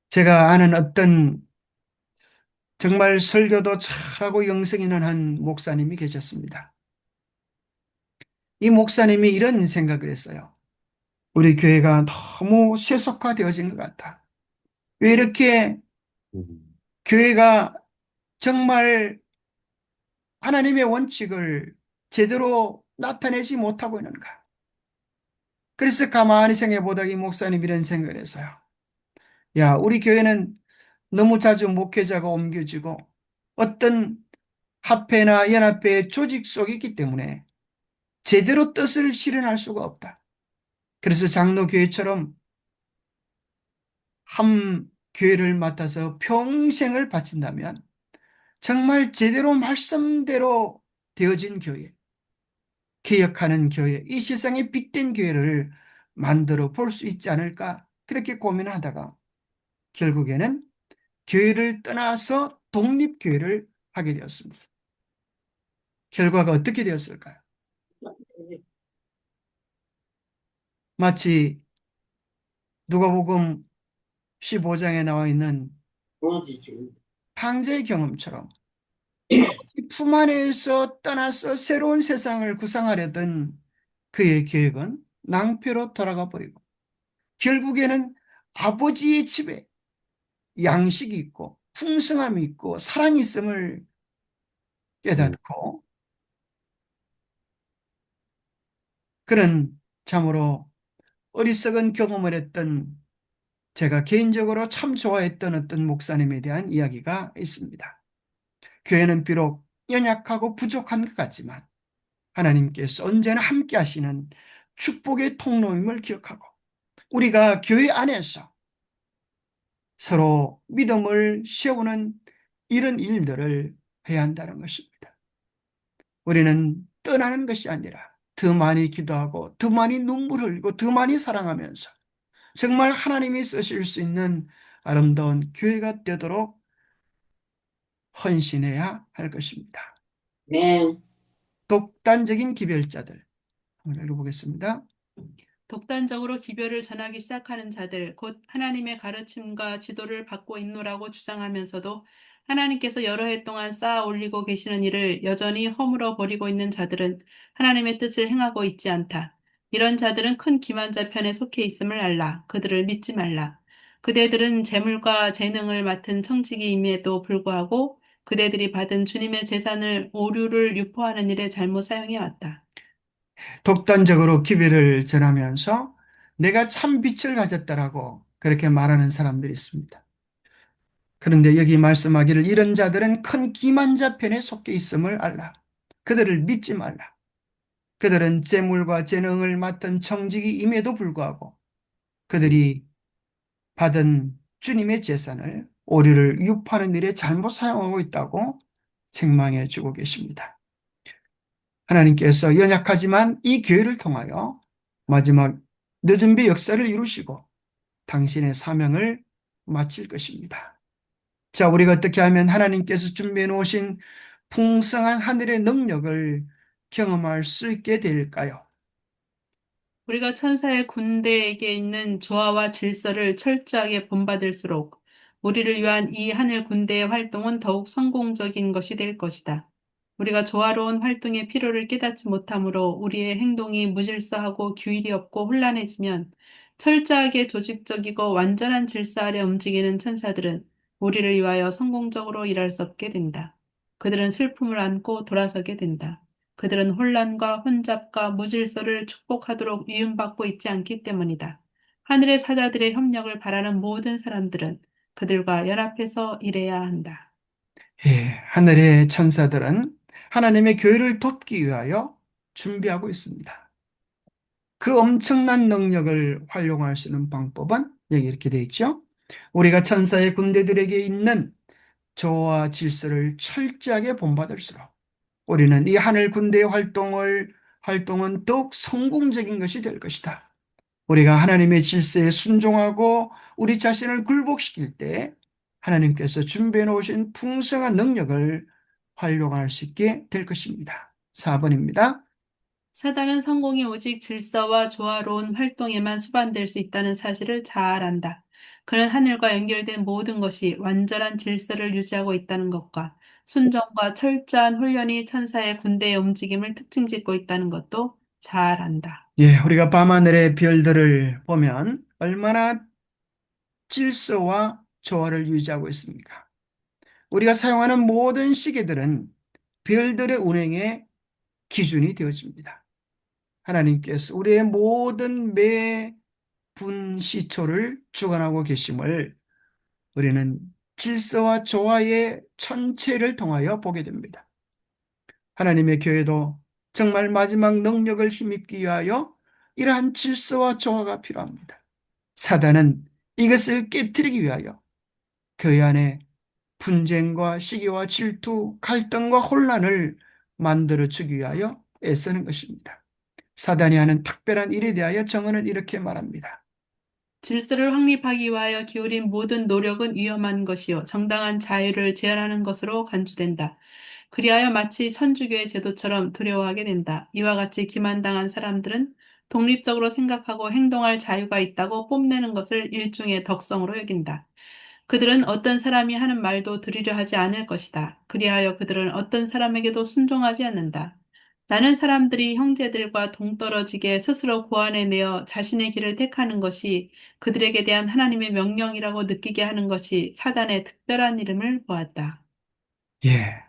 제가 아는 어떤 정말 설교도 잘하고 영성 있는 한 목사님이 계셨습니다. 이 목사님이 이런 생각을 했어요. 우리 교회가 너무 세속화되어진 것 같아. 왜 이렇게 교회가 정말 하나님의 원칙을 제대로 나타내지 못하고 있는가? 그래서 가만히 생각해 보다 이 목사님 이런 생각을 했어요. 야, 우리 교회는 너무 자주 목회자가 옮겨지고 어떤 합회나 연합회의 조직 속에 있기 때문에 제대로 뜻을 실현할 수가 없다. 그래서 장로교회처럼 한 교회를 맡아서 평생을 바친다면 정말 제대로 말씀대로 되어진 교회, 개혁하는 교회, 이 세상에 빛된 교회를 만들어 볼 수 있지 않을까 그렇게 고민하다가 결국에는 교회를 떠나서 독립교회를 하게 되었습니다. 결과가 어떻게 되었을까요? 마치 누가복음 15장에 나와 있는 탕자의 경험처럼 아버지 품 안에서 떠나서 새로운 세상을 구상하려던 그의 계획은 낭패로 돌아가 버리고 결국에는 아버지의 집에 양식이 있고 풍성함이 있고 사랑이 있음을 깨닫고 그런 참으로 어리석은 경험을 했던 제가 개인적으로 참 좋아했던 어떤 목사님에 대한 이야기가 있습니다. 교회는 비록 연약하고 부족한 것 같지만 하나님께서 언제나 함께 하시는 축복의 통로임을 기억하고 우리가 교회 안에서 서로 믿음을 세우는 이런 일들을 해야 한다는 것입니다. 우리는 떠나는 것이 아니라 더 많이 기도하고 더 많이 눈물 흘리고 더 많이 사랑하면서 정말 하나님이 쓰실 수 있는 아름다운 교회가 되도록 헌신해야 할 것입니다. 네. 독단적인 기별자들 한번 읽어보겠습니다. 독단적으로 기별을 전하기 시작하는 자들, 곧 하나님의 가르침과 지도를 받고 있노라고 주장하면서도 하나님께서 여러 해 동안 쌓아 올리고 계시는 일을 여전히 허물어 버리고 있는 자들은 하나님의 뜻을 행하고 있지 않다. 이런 자들은 큰 기만자 편에 속해 있음을 알라. 그들을 믿지 말라. 그대들은 재물과 재능을 맡은 청지기임에도 불구하고 그대들이 받은 주님의 재산을 오류를 유포하는 일에 잘못 사용해 왔다. 독단적으로 기별을 전하면서 내가 참 빛을 가졌다라고 그렇게 말하는 사람들이 있습니다. 그런데 여기 말씀하기를 이런 자들은 큰 기만자 편에 속해 있음을 알라. 그들을 믿지 말라. 그들은 재물과 재능을 맡은 청직이임에도 불구하고 그들이 받은 주님의 재산을 오류를 유포하는 일에 잘못 사용하고 있다고 책망해 주고 계십니다. 하나님께서 연약하지만 이 교회를 통하여 마지막 늦은 비 역사를 이루시고 당신의 사명을 마칠 것입니다. 자, 우리가 어떻게 하면 하나님께서 준비해 놓으신 풍성한 하늘의 능력을 경험할 수 있게 될까요? 우리가 천사의 군대에게 있는 조화와 질서를 철저하게 본받을수록 우리를 위한 이 하늘 군대의 활동은 더욱 성공적인 것이 될 것이다. 우리가 조화로운 활동의 필요를 깨닫지 못하므로 우리의 행동이 무질서하고 규율이 없고 혼란해지면 철저하게 조직적이고 완전한 질서 아래 움직이는 천사들은 우리를 위하여 성공적으로 일할 수 없게 된다. 그들은 슬픔을 안고 돌아서게 된다. 그들은 혼란과 혼잡과 무질서를 축복하도록 위임받고 있지 않기 때문이다. 하늘의 사자들의 협력을 바라는 모든 사람들은 그들과 연합해서 일해야 한다. 예, 하늘의 천사들은 하나님의 교회를 돕기 위하여 준비하고 있습니다. 그 엄청난 능력을 활용할 수 있는 방법은 여기 이렇게 되어 있죠. 우리가 천사의 군대들에게 있는 조화 질서를 철저하게 본받을수록 우리는 이 하늘 군대의 활동은 더욱 성공적인 것이 될 것이다. 우리가 하나님의 질서에 순종하고 우리 자신을 굴복시킬 때 하나님께서 준비해 놓으신 풍성한 능력을 활용할 수 있게 될 것입니다. 4번입니다. 사단은 성공이 오직 질서와 조화로운 활동에만 수반될 수 있다는 사실을 잘 안다. 그는 하늘과 연결된 모든 것이 완전한 질서를 유지하고 있다는 것과 순종과 철저한 훈련이 천사의 군대의 움직임을 특징 짓고 있다는 것도 잘 안다. 예, 우리가 밤하늘의 별들을 보면 얼마나 질서와 조화를 유지하고 있습니까? 우리가 사용하는 모든 시계들은 별들의 운행의 기준이 되어집니다. 하나님께서 우리의 모든 매 분 시초를 주관하고 계심을 우리는 질서와 조화의 천체를 통하여 보게 됩니다. 하나님의 교회도 정말 마지막 능력을 힘입기 위하여 이러한 질서와 조화가 필요합니다. 사단은 이것을 깨뜨리기 위하여 교회 안에 분쟁과 시기와 질투, 갈등과 혼란을 만들어 주기 위하여 애쓰는 것입니다. 사단이 하는 특별한 일에 대하여 정언은 이렇게 말합니다. 질서를 확립하기 위하여 기울인 모든 노력은 위험한 것이요 정당한 자유를 제한하는 것으로 간주된다. 그리하여 마치 천주교의 제도처럼 두려워하게 된다. 이와 같이 기만당한 사람들은 독립적으로 생각하고 행동할 자유가 있다고 뽐내는 것을 일종의 덕성으로 여긴다. 그들은 어떤 사람이 하는 말도 들으려 하지 않을 것이다. 그리하여 그들은 어떤 사람에게도 순종하지 않는다. 나는 사람들이 형제들과 동떨어지게 스스로 고안해내어 자신의 길을 택하는 것이 그들에게 대한 하나님의 명령이라고 느끼게 하는 것이 사단의 특별한 이름을 보았다. 예.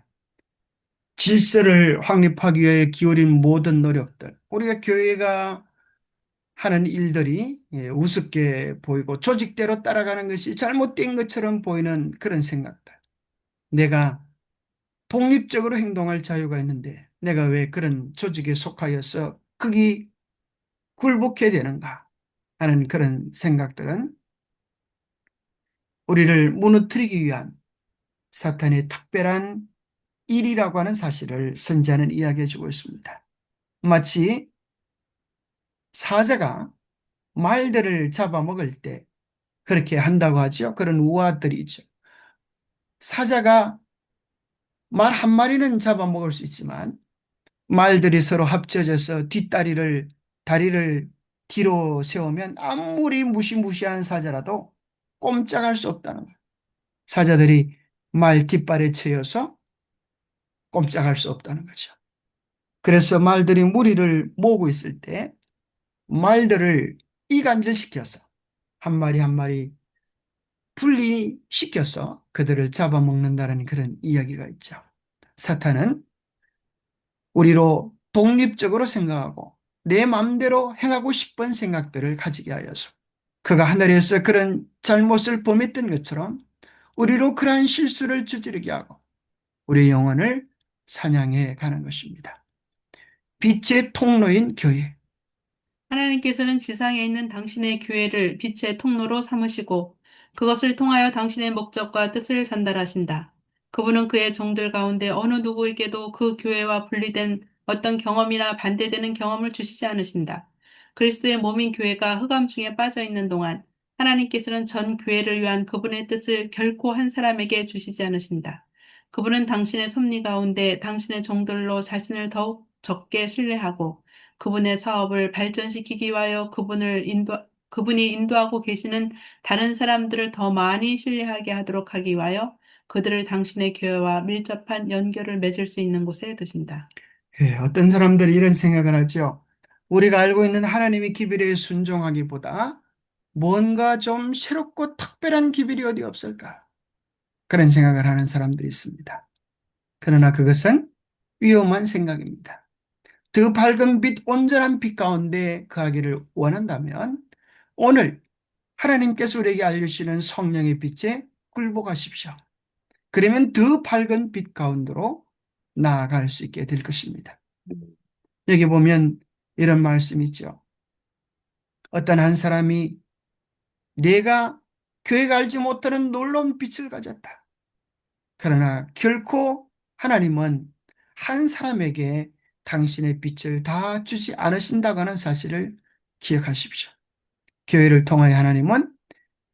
질서를 확립하기 위해 기울인 모든 노력들, 우리가 교회가 하는 일들이 우습게 보이고 조직대로 따라가는 것이 잘못된 것처럼 보이는 그런 생각들. 내가 독립적으로 행동할 자유가 있는데 내가 왜 그런 조직에 속하여서 거기 굴복해야 되는가 하는 그런 생각들은 우리를 무너뜨리기 위한 사탄의 특별한 일이라고 하는 사실을 선지자는 이야기해 주고 있습니다. 마치 사자가 말들을 잡아먹을 때 그렇게 한다고 하죠. 그런 우화들이 있죠. 사자가 말 한 마리는 잡아먹을 수 있지만 말들이 서로 합쳐져서 다리를 뒤로 세우면 아무리 무시무시한 사자라도 꼼짝할 수 없다는 거예요. 사자들이 말 뒷발에 채여서 꼼짝할 수 없다는 거죠. 그래서 말들이 무리를 모으고 있을 때 말들을 이간질시켜서 한 마리 한 마리 분리시켜서 그들을 잡아먹는다는 그런 이야기가 있죠. 사탄은 우리로 독립적으로 생각하고 내 마음대로 행하고 싶은 생각들을 가지게 하여서 그가 하늘에서 그런 잘못을 범했던 것처럼 우리로 그러한 실수를 저지르게 하고 우리의 영혼을 사냥해 가는 것입니다. 빛의 통로인 교회. 하나님께서는 지상에 있는 당신의 교회를 빛의 통로로 삼으시고 그것을 통하여 당신의 목적과 뜻을 전달하신다. 그분은 그의 종들 가운데 어느 누구에게도 그 교회와 분리된 어떤 경험이나 반대되는 경험을 주시지 않으신다. 그리스도의 몸인 교회가 흑암 중에 빠져 있는 동안 하나님께서는 전 교회를 위한 그분의 뜻을 결코 한 사람에게 주시지 않으신다. 그분은 당신의 섭리 가운데 당신의 종들로 자신을 더욱 적게 신뢰하고 그분의 사업을 발전시키기 위하여 그분이 인도하고 계시는 다른 사람들을 더 많이 신뢰하게 하도록 하기 위하여 그들을 당신의 교회와 밀접한 연결을 맺을 수 있는 곳에 두신다. 어떤 사람들이 이런 생각을 하죠. 우리가 알고 있는 하나님의 기별에 순종하기보다 뭔가 좀 새롭고 특별한 기별이 어디 없을까? 그런 생각을 하는 사람들이 있습니다. 그러나 그것은 위험한 생각입니다. 더 밝은 빛, 온전한 빛 가운데 거하기를 원한다면 오늘 하나님께서 우리에게 알려주시는 성령의 빛에 굴복하십시오. 그러면 더 밝은 빛 가운데로 나아갈 수 있게 될 것입니다. 여기 보면 이런 말씀이 있죠. 어떤 한 사람이 내가 교회가 알지 못하는 놀라운 빛을 가졌다. 그러나 결코 하나님은 한 사람에게 당신의 빛을 다 주지 않으신다고 하는 사실을 기억하십시오. 교회를 통하여 하나님은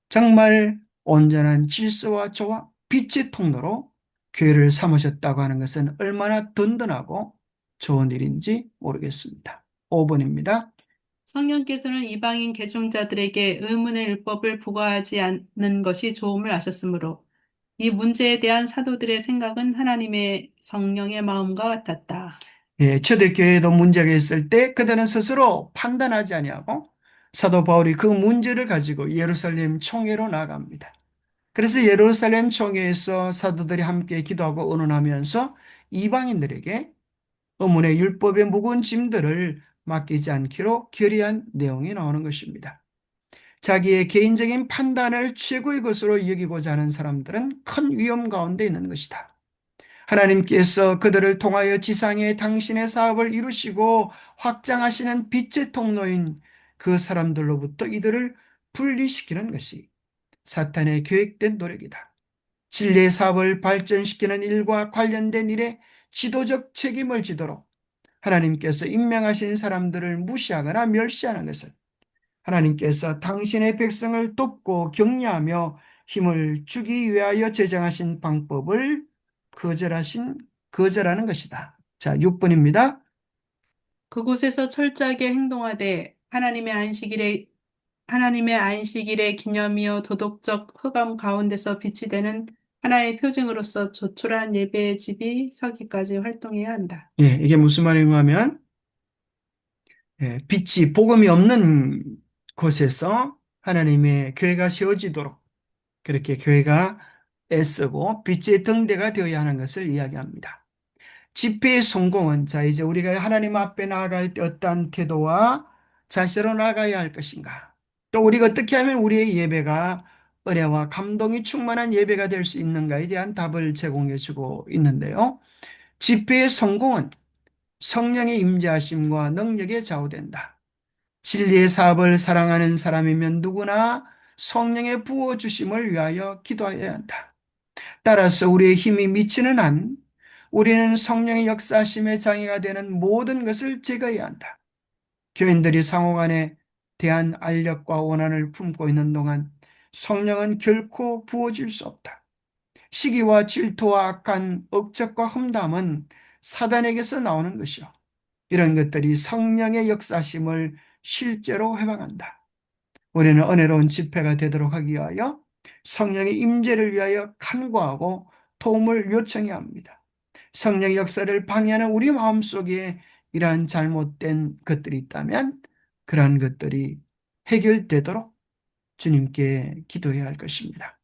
정말 온전한 질서와 조화, 빛의 통로로 교회를 삼으셨다고 하는 것은 얼마나 든든하고 좋은 일인지 모르겠습니다. 5번입니다. 성령께서는 이방인 개종자들에게 의문의 율법을 부과하지 않는 것이 좋음을 아셨으므로 이 문제에 대한 사도들의 생각은 하나님의 성령의 마음과 같았다. 초대교회에도 문제가 있을 때 그들은 스스로 판단하지 아니하고 사도 바울이 그 문제를 가지고 예루살렘 총회로 나갑니다. 그래서 예루살렘 총회에서 사도들이 함께 기도하고 의논하면서 이방인들에게 의문의 율법의 무거운 짐들을 맡기지 않기로 결의한 내용이 나오는 것입니다. 자기의 개인적인 판단을 최고의 것으로 여기고자 하는 사람들은 큰 위험 가운데 있는 것이다. 하나님께서 그들을 통하여 지상에 당신의 사업을 이루시고 확장하시는 빛의 통로인 그 사람들로부터 이들을 분리시키는 것이 사탄의 계획된 노력이다. 진리의 사업을 발전시키는 일과 관련된 일에 지도적 책임을 지도록 하나님께서 임명하신 사람들을 무시하거나 멸시하는 것은 하나님께서 당신의 백성을 돕고 격려하며 힘을 주기 위하여 제정하신 방법을 거절하는 것이다. 자, 6번입니다. 그곳에서 철저하게 행동하되 하나님의 안식일에 하나님의 안식일의 기념이요 도덕적 흑암 가운데서 빛이 되는 하나의 표징으로서 조촐한 예배의 집이 서기까지 활동해야 한다. 예, 이게 무슨 말인가 하면, 예, 빛이, 복음이 없는 곳에서 하나님의 교회가 세워지도록 그렇게 교회가 애쓰고 빛의 등대가 되어야 하는 것을 이야기합니다. 집회의 성공은 자 이제 우리가 하나님 앞에 나아갈 때 어떠한 태도와 자세로 나아가야 할 것인가? 또 우리가 어떻게 하면 우리의 예배가 은혜와 감동이 충만한 예배가 될 수 있는가에 대한 답을 제공해 주고 있는데요. 집회의 성공은 성령의 임재하심과 능력에 좌우된다. 진리의 사업을 사랑하는 사람이면 누구나 성령의 부어주심을 위하여 기도해야 한다. 따라서 우리의 힘이 미치는 한 우리는 성령의 역사심의 장애가 되는 모든 것을 제거해야 한다. 교인들이 상호 간에 대한 알력과 원한을 품고 있는 동안 성령은 결코 부어질 수 없다. 시기와 질투와 악한 억측과 험담은 사단에게서 나오는 것이요. 이런 것들이 성령의 역사심을 실제로 해방한다. 우리는 은혜로운 집회가 되도록 하기 위하여 성령의 임재를 위하여 간구하고 도움을 요청해야 합니다. 성령의 역사를 방해하는 우리 마음속에 이러한 잘못된 것들이 있다면 그러한 것들이 해결되도록 주님께 기도해야 할 것입니다.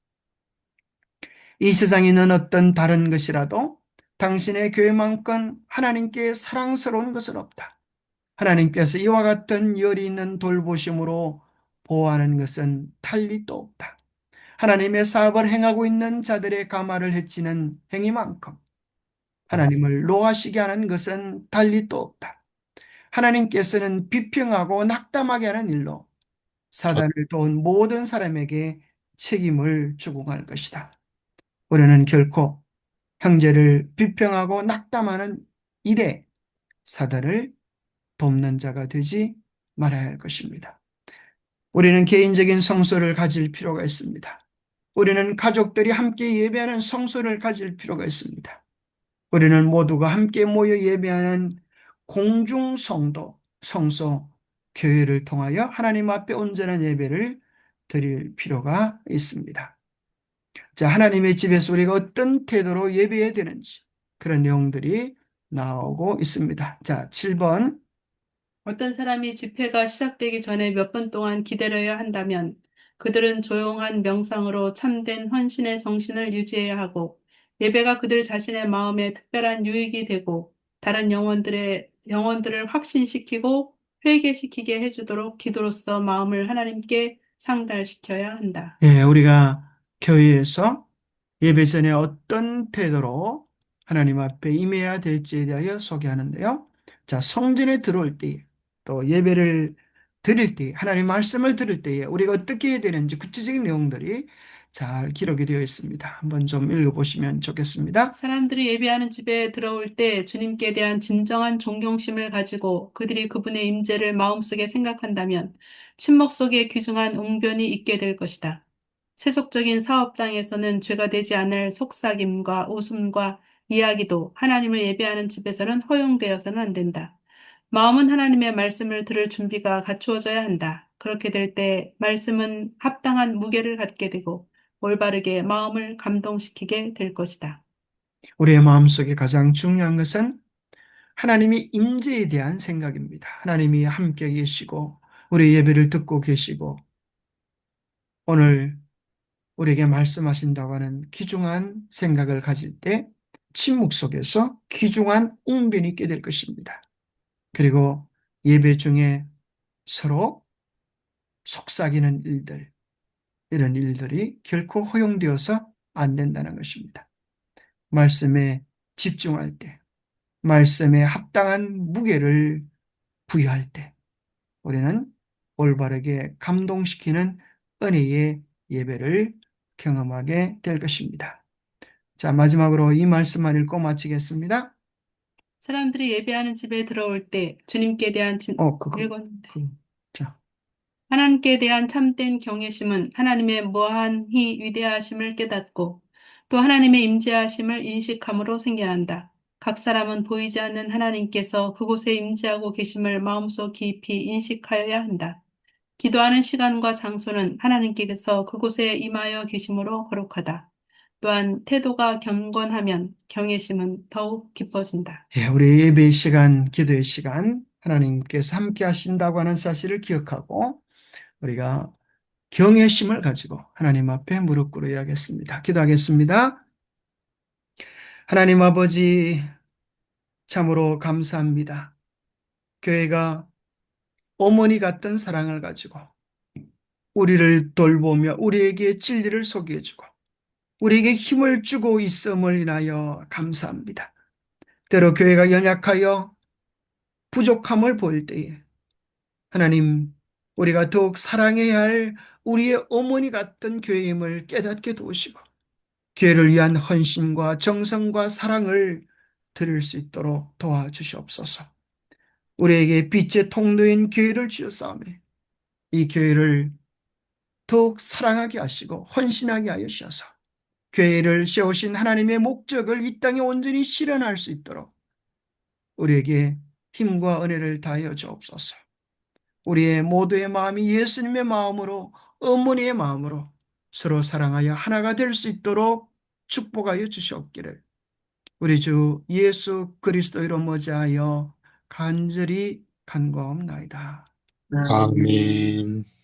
이 세상에 있는 어떤 다른 것이라도 당신의 교회만큼 하나님께 사랑스러운 것은 없다. 하나님께서 이와 같은 열이 있는 돌보심으로 보호하는 것은 탈리도 없다. 하나님의 사업을 행하고 있는 자들의 가마를 해치는 행위만큼 하나님을 노하시게 하는 것은 달리도 없다. 하나님께서는 비평하고 낙담하게 하는 일로 사단을 도운 모든 사람에게 책임을 주고갈 것이다. 우리는 결코 형제를 비평하고 낙담하는 일에 사단을 돕는 자가 되지 말아야 할 것입니다. 우리는 개인적인 성소를 가질 필요가 있습니다. 우리는 가족들이 함께 예배하는 성소를 가질 필요가 있습니다. 우리는 모두가 함께 모여 예배하는 공중성도, 성소, 교회를 통하여 하나님 앞에 온전한 예배를 드릴 필요가 있습니다. 자, 하나님의 집에서 우리가 어떤 태도로 예배해야 되는지 그런 내용들이 나오고 있습니다. 자, 7번. 어떤 사람이 집회가 시작되기 전에 몇 분 동안 기다려야 한다면 그들은 조용한 명상으로 참된 헌신의 정신을 유지해야 하고 예배가 그들 자신의 마음에 특별한 유익이 되고 다른 영혼들을 확신시키고 회개시키게 해주도록 기도로서 마음을 하나님께 상달시켜야 한다. 예, 우리가 교회에서 예배 전에 어떤 태도로 하나님 앞에 임해야 될지에 대하여 소개하는데요. 자, 성전에 들어올 때, 또 예배를 드릴 때, 하나님 말씀을 들을 때에 우리가 어떻게 해야 되는지 구체적인 내용들이 잘 기록이 되어 있습니다. 한번 좀 읽어보시면 좋겠습니다. 사람들이 예배하는 집에 들어올 때 주님께 대한 진정한 존경심을 가지고 그들이 그분의 임재를 마음속에 생각한다면 침묵 속에 귀중한 웅변이 있게 될 것이다. 세속적인 사업장에서는 죄가 되지 않을 속삭임과 웃음과 이야기도 하나님을 예배하는 집에서는 허용되어서는 안 된다. 마음은 하나님의 말씀을 들을 준비가 갖추어져야 한다. 그렇게 될 때 말씀은 합당한 무게를 갖게 되고 올바르게 마음을 감동시키게 될 것이다. 우리의 마음속에 가장 중요한 것은 하나님의 임재에 대한 생각입니다. 하나님이 함께 계시고 우리 예배를 듣고 계시고 오늘 우리에게 말씀하신다고 하는 귀중한 생각을 가질 때 침묵 속에서 귀중한 웅변이 있게 될 것입니다. 그리고 예배 중에 서로 속삭이는 일들, 이런 일들이 결코 허용되어서 안 된다는 것입니다. 말씀에 집중할 때, 말씀에 합당한 무게를 부여할 때, 우리는 올바르게 감동시키는 은혜의 예배를 경험하게 될 것입니다. 자, 마지막으로 이 말씀만 읽고 마치겠습니다. 사람들이 예배하는 집에 들어올 때 주님께 대한 읽었는데. 그, 자, 하나님께 대한 참된 경외심은 하나님의 무한히 위대하심을 깨닫고 또 하나님의 임재하심을 인식함으로 생겨난다. 각 사람은 보이지 않는 하나님께서 그곳에 임재하고 계심을 마음속 깊이 인식하여야 한다. 기도하는 시간과 장소는 하나님께서 그곳에 임하여 계심으로 거룩하다. 또한 태도가 경건하면 경외심은 더욱 깊어진다. 예, 우리 예배 시간, 기도의 시간, 하나님께서 함께 하신다고 하는 사실을 기억하고 우리가 경외심을 가지고 하나님 앞에 무릎 꿇어야겠습니다. 기도하겠습니다. 하나님 아버지, 참으로 감사합니다. 교회가 어머니 같은 사랑을 가지고 우리를 돌보며 우리에게 진리를 소개해주고 우리에게 힘을 주고 있음을 인하여 감사합니다. 때로 교회가 연약하여 부족함을 보일 때에 하나님, 우리가 더욱 사랑해야 할 우리의 어머니 같은 교회임을 깨닫게 도우시고 교회를 위한 헌신과 정성과 사랑을 드릴 수 있도록 도와주시옵소서. 우리에게 빛의 통로인 교회를 주셨사오매 이 교회를 더욱 사랑하게 하시고 헌신하게 하여 주셔서 교회를 세우신 하나님의 목적을 이 땅에 온전히 실현할 수 있도록 우리에게 힘과 은혜를 다하여 주옵소서. 우리의 모두의 마음이 예수님의 마음으로 어머니의 마음으로 서로 사랑하여 하나가 될 수 있도록 축복하여 주시옵기를 우리 주 예수 그리스도 이름 머지하여 간절히 간구하옵나이다. 아멘. 아멘.